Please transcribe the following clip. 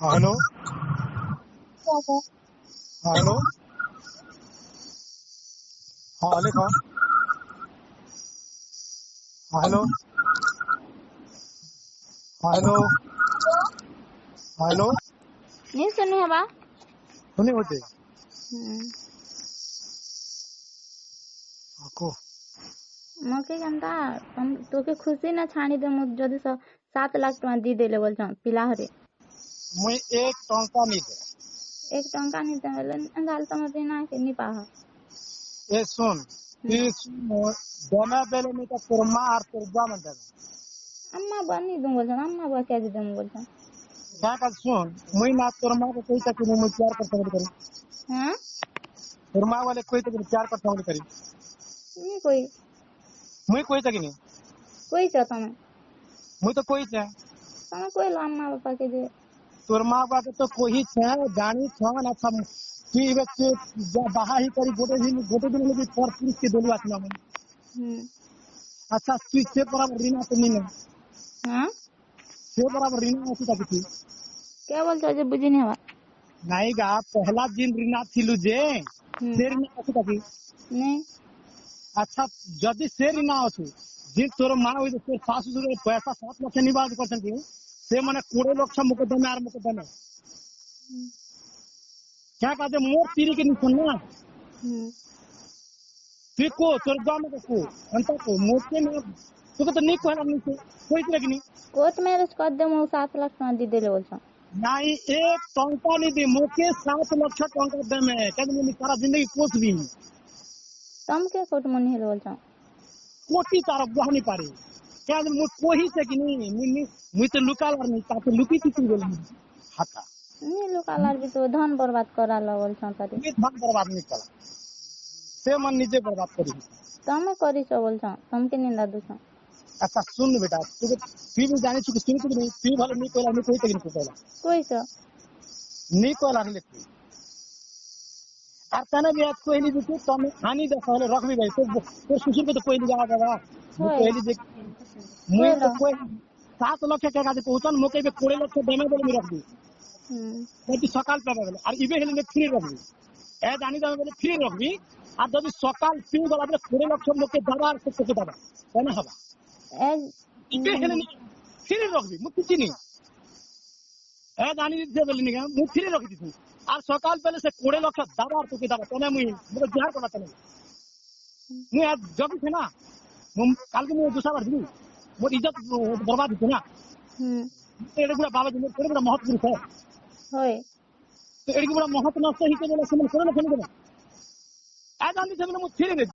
हाँ हेलो। हाँ हेलो। हाँ लिखो। हाँ हेलो। हाँ हेलो। हाँ हेलो। नहीं सुनी हवा सुनी होते को मके केनता तुम तोके खुशी ना छाणी दे मु जदी 7 लाख टका दी देले बोल छ पिला हरे मुई एक टंका नहीं दे। 1 टंका नहीं देले अंगाल तम बिना के नहीं पाह ए सुन देना बेले नहीं तो तुरमा और तुरजा में दे। अम्मा बनी दूं बोल छ अम्मा बा के दे बोल छ क्या कर सुन मुई ना तुरमा को कोई तक नहीं मुई प्यार करता हूँ करी। हां तुरमा वाले कोई तक प्यार करता हूँ करी। नहीं कोई कोई तक नहीं। कोई छ तमे मुई तो कोई छे। तमे कोई लो अम्मा पापा के दे तुरमा बात तो कोई छे जानी छन अच्छा की बच्चे बाहा ही करी गोटे दिन में पर पुलिस के दोलवा छना में। अच्छा तू से बराबर रीना तो नहीं हां से बराबर रीना होती तक थी। क्या बोल छ जे बुझी नहीं हवा नहीं गा पहला दिन रीना थिलु जे से रीना होती तक नहीं अच्छा जदी से रीना होती जे तोर मां होई तोर सासु ससुर पैसा 7 लाख निवास करछन की से माने 20 लाख मुकदमे आर मुकदमे क्या कहते मोर तीरी के निकल ना को तोर गांव में को अंत को मोके में तो नहीं कहला नहीं कोई तरह नहीं कोर्ट मैरिज कर दे मु 7 लाख टका दी देले बोल छ नहीं एक टंका नहीं दी मोके 7 लाख टंका दे में कद में सारा जिंदगी पोस दी तम के कोर्ट मनी हेल बोल छ कोटी तार गह नहीं पारी क्या मु कोही से कि नहीं मुई तो लुकाल और नहीं ताते लुकी थी बोल हाथा नहीं लुकालार भी तो धन बर्बाद करा ला बोल छ तारी ये धन बर्बाद नहीं करा से मन निजे बर्बाद करी तमे करी छ बोल छ तम के निंदा दु छ अच्छा सुन बेटा तू भी जानी चुकी सुन तू नहीं तू भले नहीं कोला नहीं कोई तक नहीं कोला कोई छ नहीं कोला नहीं लेती और तने भी कोई भी तो मैं आनी देखो ले रख भी भाई तो सुशील को तो कोई नहीं जाएगा पहली देख मुझे तो कोई 7 लाख के का पहुंचन मोके पे 20 लाख देने बोले मैं रख दी तो सकाल पे बोले और इबे हेले फ्री रख दी ए जानी दा बोले फ्री रख दी और जब सकाल फ्री वाला 20 लाख मोके दबार से के दबा कहना हवा ए इबे हेले फ्री रख दी मुझे कुछ नहीं ए जानी दे बोले नहीं मैं फ्री रख दी और सकाल पहले से 20 लाख दबार तो के दबा कहना मुझे मेरे जहर को तने मैं आज जब थे ना काल के मैं दूसरा बार दी मोर इज्जत बर्बाद हो ना एड़े गुड़ा बाबा जी मोर बड़ा महत्व है होय तो एड़े गुड़ा महत्व नष्ट ही के बोले से मन करे ना आ जानी से मैं फिर